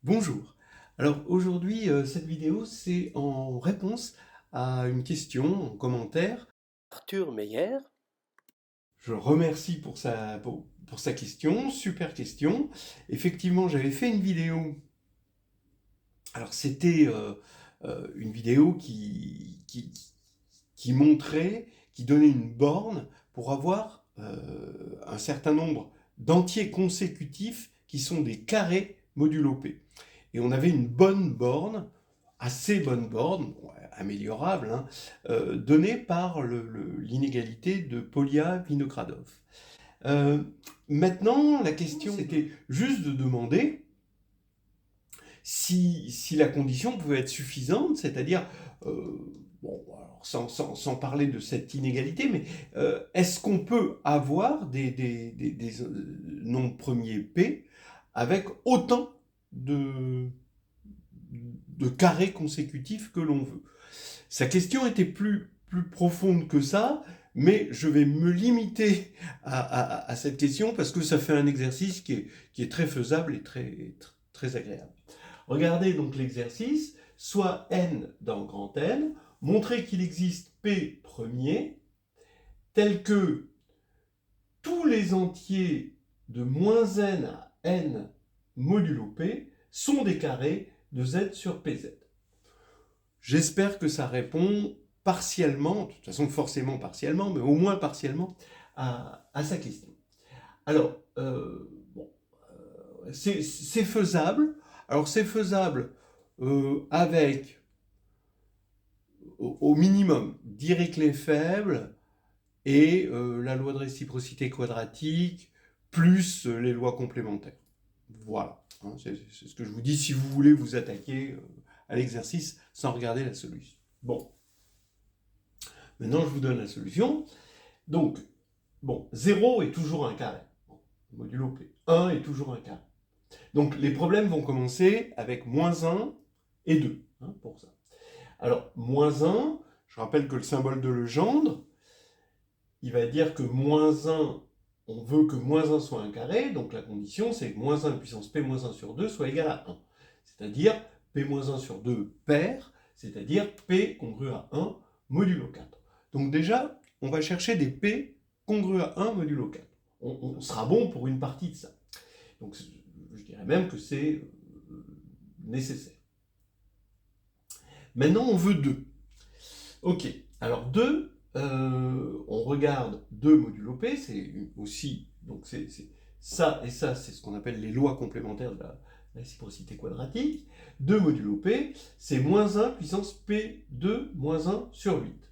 Bonjour. Alors aujourd'hui, cette vidéo, c'est en réponse à une question en commentaire. Arthur Meyer. Je le remercie pour sa question, super question. Effectivement, j'avais fait une vidéo. Alors c'était une vidéo qui montrait, qui donnait une borne pour avoir un certain nombre d'entiers consécutifs qui sont des carrés modulo P. Et on avait une bonne borne, assez bonne borne, bon, améliorable, hein, donnée par l'inégalité de Polya-Vinogradov. Euh, Maintenant, la question, c'était juste de demander si la condition pouvait être suffisante, c'est-à-dire, bon, alors sans parler de cette inégalité, mais est-ce qu'on peut avoir des nombres premiers P avec autant de, de carrés consécutifs que l'on veut? Sa question était plus profonde que ça, mais je vais me limiter à cette question parce que ça fait un exercice qui est très faisable et très agréable. Regardez donc l'exercice, soit n dans grand N, montrer qu'il existe P premier, tel que tous les entiers de moins n à n modulo P sont des carrés de z sur Pz. J'espère que ça répond partiellement, de toute façon forcément partiellement, mais au moins partiellement, à sa question. Alors, bon, c'est faisable. Alors c'est faisable avec, au minimum, Dirichlet faible et la loi de réciprocité quadratique, plus les lois complémentaires. Voilà, hein, c'est ce que je vous dis si vous voulez vous attaquer à l'exercice sans regarder la solution. Bon, maintenant je vous donne la solution. Donc, bon, 0 est toujours un carré, bon, modulo P. 1 est toujours un carré. Donc les problèmes vont commencer avec moins 1 et 2, hein, pour ça. Alors, moins 1, je rappelle que le symbole de Legendre, il va dire que moins 1, on veut que moins 1 soit un carré, donc la condition c'est que moins 1 puissance P moins 1 sur 2 soit égal à 1. C'est-à-dire P moins 1 sur 2 pair, c'est-à-dire P congru à 1 modulo 4. Donc déjà, on va chercher des P congrus à 1 modulo 4. On sera bon pour une partie de ça. Donc je dirais même que c'est nécessaire. Maintenant, on veut 2. Ok, alors 2, on regarde 2 modulo P, c'est aussi, donc c'est ça et ça, c'est ce qu'on appelle les lois complémentaires de la réciprocité quadratique. 2 modulo P, c'est moins 1 puissance P2 moins 1 sur 8.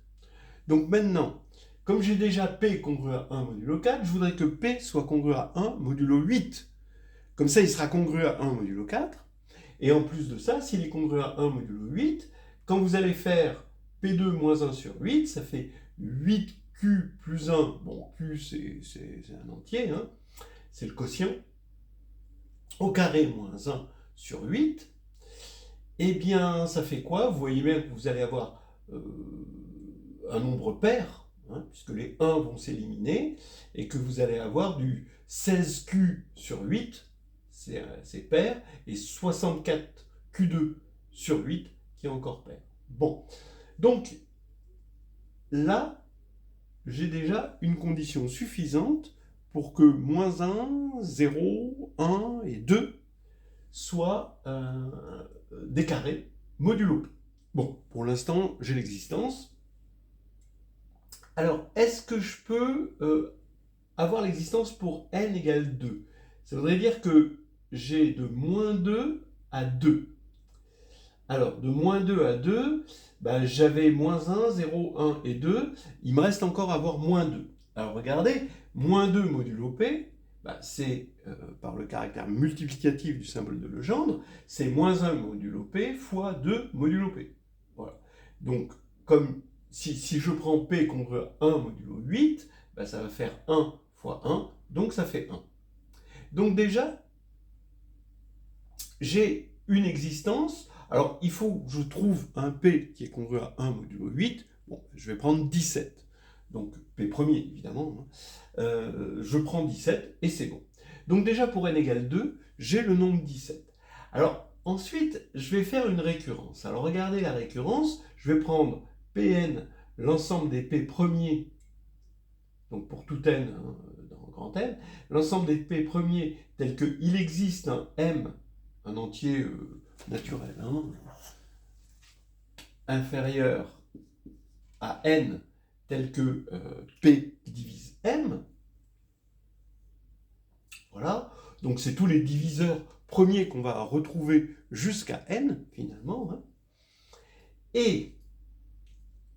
Donc maintenant, comme j'ai déjà P congru à 1 modulo 4, je voudrais que P soit congru à 1 modulo 8. Comme ça, il sera congru à 1 modulo 4. Et en plus de ça, s'il est congru à 1 modulo 8, quand vous allez faire P2 moins 1 sur 8, ça fait 8Q plus 1. Bon, Q, c'est un entier, hein, c'est le quotient. Au carré moins 1 sur 8. Eh bien, ça fait quoi? Vous voyez bien que vous allez avoir un nombre pair, hein, puisque les 1 vont s'éliminer, et que vous allez avoir du 16Q sur 8, c'est pair, et 64Q2 sur 8 qui est encore pair. Bon, donc là, j'ai déjà une condition suffisante pour que moins 1, 0, 1 et 2 soient des carrés modulo P. Bon, pour l'instant, j'ai l'existence. Alors, est-ce que je peux avoir l'existence pour n égale 2? Ça voudrait dire que j'ai de moins 2 à 2. Alors, de moins 2 à 2, ben, j'avais moins 1, 0, 1 et 2. Il me reste encore à avoir moins 2. Alors, regardez, moins 2 modulo P, ben, c'est par le caractère multiplicatif du symbole de Legendre, c'est moins 1 modulo P fois 2 modulo P. Voilà. Donc, comme si je prends P congru à 1 modulo 8, ben, ça va faire 1 fois 1, donc ça fait 1. Donc déjà, j'ai une existence. Alors, il faut que je trouve un P qui est congru à 1 modulo 8. Bon, je vais prendre 17. Donc, P premier, évidemment. Je prends 17 et c'est bon. Donc déjà, pour n égale 2, j'ai le nombre 17. Alors, ensuite, je vais faire une récurrence. Alors regardez la récurrence, je vais prendre Pn, l'ensemble des P premiers, donc pour tout n, hein, dans grand N, l'ensemble des P premiers tel qu'il existe un M, un entier naturel, hein, inférieur à n, tel que P divise M. Voilà, donc c'est tous les diviseurs premiers qu'on va retrouver jusqu'à n, finalement. Hein. Et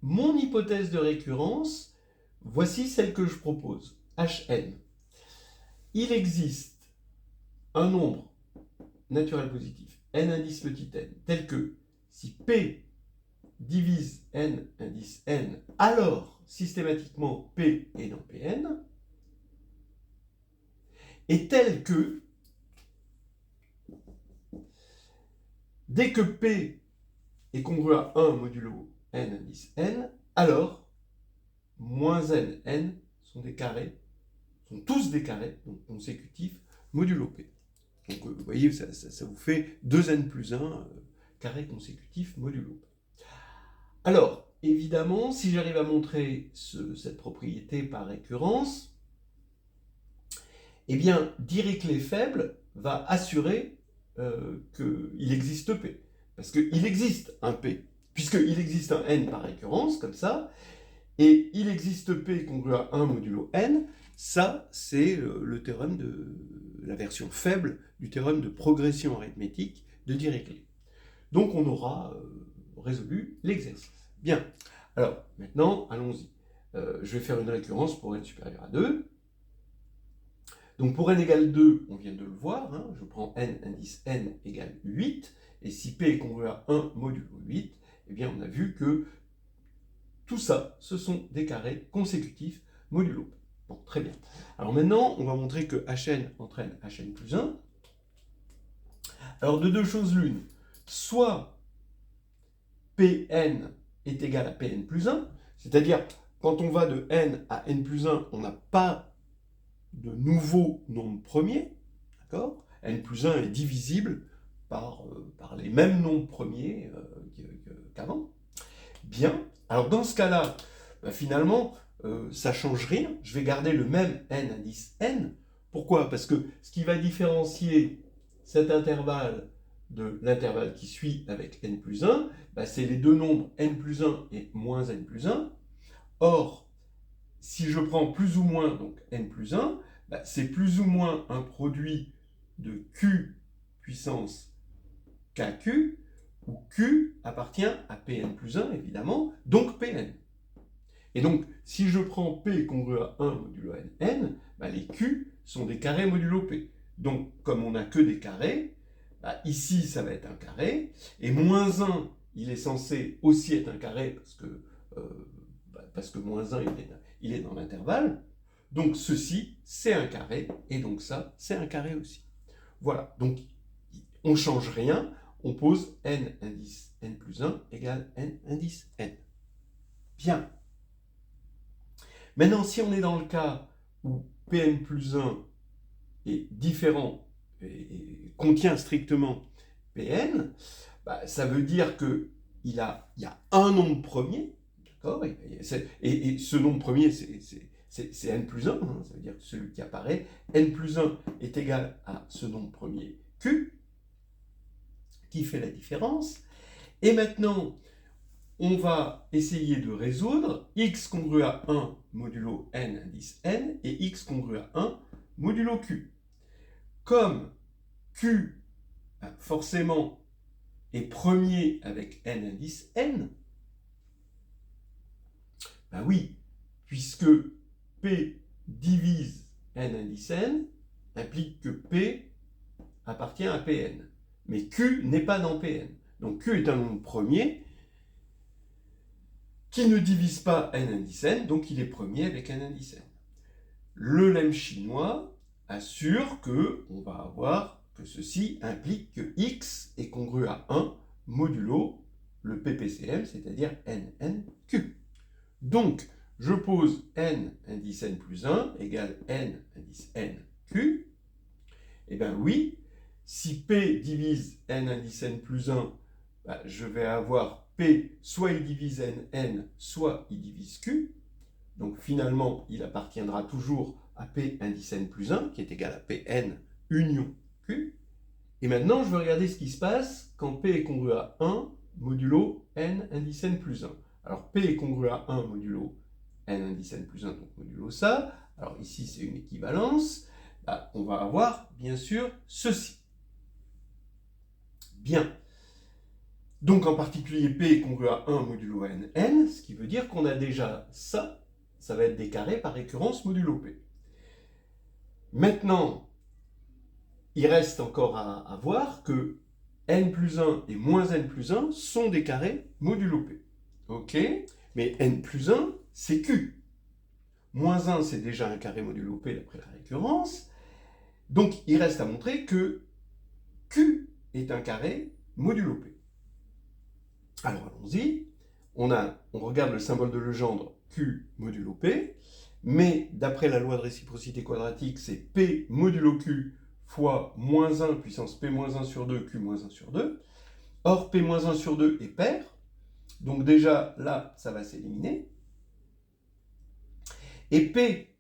mon hypothèse de récurrence, voici celle que je propose, Hn. Il existe un nombre naturel positif, n indice petit n, tel que si P divise n indice n, alors systématiquement P est dans Pn, et tel que dès que P est congru à 1 modulo n indice n, alors moins n sont des carrés, sont tous des carrés, donc consécutifs, modulo P. Donc vous voyez, ça vous fait 2n plus 1 carrés consécutifs modulo P. Alors, évidemment, si j'arrive à montrer cette propriété par récurrence, eh bien, Dirichlet faible va assurer qu'il existe P. Parce qu'il existe un P, puisqu'il existe un n par récurrence, comme ça, et il existe P congru à 1 modulo n, ça, c'est le théorème de la version faible du théorème de progression arithmétique de Dirichlet. Donc, on aura résolu l'exercice. Bien. Alors, maintenant, allons-y. Je vais faire une récurrence pour n supérieur à 2. Donc, pour n égale 2, on vient de le voir. Hein, je prends n indice n égale 8. Et si P est congru à 1 modulo 8, eh bien, on a vu que tout ça, ce sont des carrés consécutifs modulo P. Bon, très bien. Alors maintenant, on va montrer que Hn entraîne Hn plus 1. Alors, de deux choses l'une. Soit Pn est égal à Pn plus 1, c'est-à-dire, quand on va de n à n plus 1, on n'a pas de nouveau nombre premier, d'accord ? N plus 1 est divisible par les mêmes nombres premiers qu'avant. Bien, alors dans ce cas-là, finalement, ça ne change rien. Je vais garder le même n indice n. Pourquoi ? Parce que ce qui va différencier cet intervalle de l'intervalle qui suit avec n plus 1, c'est les deux nombres n plus 1 et moins n plus 1. Or, si je prends plus ou moins, donc n plus 1, c'est plus ou moins un produit de q puissance kq, où q appartient à Pn plus 1, évidemment, donc Pn. Et donc, si je prends P congru à 1 modulo n, les q sont des carrés modulo P. Donc, comme on n'a que des carrés, ici, ça va être un carré, et moins 1, il est censé aussi être un carré, parce que moins 1, il est dans l'intervalle. Donc, ceci, c'est un carré, et donc ça, c'est un carré aussi. Voilà, donc, on ne change rien, on pose n indice n plus 1 égale n indice n. Bien. Maintenant, si on est dans le cas où Pn plus 1 est différent et contient strictement Pn, ça veut dire qu'il y a un nombre premier, d'accord ? Et ce nombre premier, c'est n plus 1, hein, ça veut dire que celui qui apparaît, n plus 1 est égal à ce nombre premier q, qui fait la différence. Et maintenant, on va essayer de résoudre x congru à 1 modulo n indice n et x congru à 1 modulo q. Comme q, forcément, est premier avec n indice n, oui, puisque p divise n indice n implique que p appartient à Pn. Mais q n'est pas dans Pn. Donc q est un nombre premier qui ne divise pas n indice n, donc il est premier avec n indice n. Le lemme chinois assure qu'on va avoir que ceci implique que x est congru à 1 modulo le PPCM, c'est-à-dire nnq. Donc, je pose n indice n plus 1 égale n indice nq. Eh bien oui, si P divise n indice n plus 1, bah, je vais avoir P, soit il divise n, soit il divise Q. Donc finalement, il appartiendra toujours à P indice n plus 1, qui est égal à Pn union Q. Et maintenant, je vais regarder ce qui se passe quand P est congru à 1 modulo n indice n plus 1. Alors P est congru à 1 modulo n indice n plus 1, donc modulo ça. Alors ici, c'est une équivalence. Bah, on va avoir, bien sûr, ceci. Bien. Donc en particulier, P est congru à 1 modulo n, ce qui veut dire qu'on a déjà ça. Ça va être des carrés par récurrence modulo P. Maintenant, il reste encore à voir que n plus 1 et moins n plus 1 sont des carrés modulo P. Ok? Mais n plus 1, c'est Q. Moins 1, c'est déjà un carré modulo P d'après la récurrence. Donc, il reste à montrer que Q est un carré modulo P. Alors, allons-y. On regarde le symbole de Legendre, Q modulo P. Mais d'après la loi de réciprocité quadratique, c'est P modulo Q fois moins 1 puissance P moins 1 sur 2, Q moins 1 sur 2. Or, P moins 1 sur 2 est pair. Donc déjà, là, ça va s'éliminer. Et P,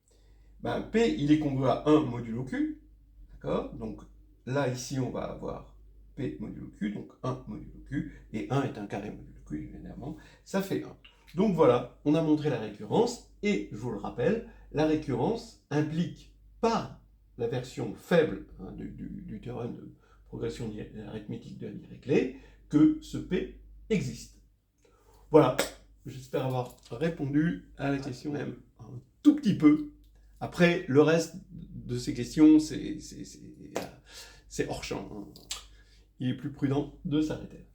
P, il est congru à 1 modulo Q. D'accord? Donc là, ici, on va avoir P modulo Q, donc 1 modulo Q. Et 1 est un carré modulo Q, évidemment. Ça fait 1. Donc voilà, on a montré la récurrence. Et, je vous le rappelle, la récurrence implique par la version faible du théorème de progression arithmétique de la Dirichlet que ce P existe. Voilà, j'espère avoir répondu à la question, même un tout petit peu. Après, le reste de ces questions, c'est hors champ. Il est plus prudent de s'arrêter.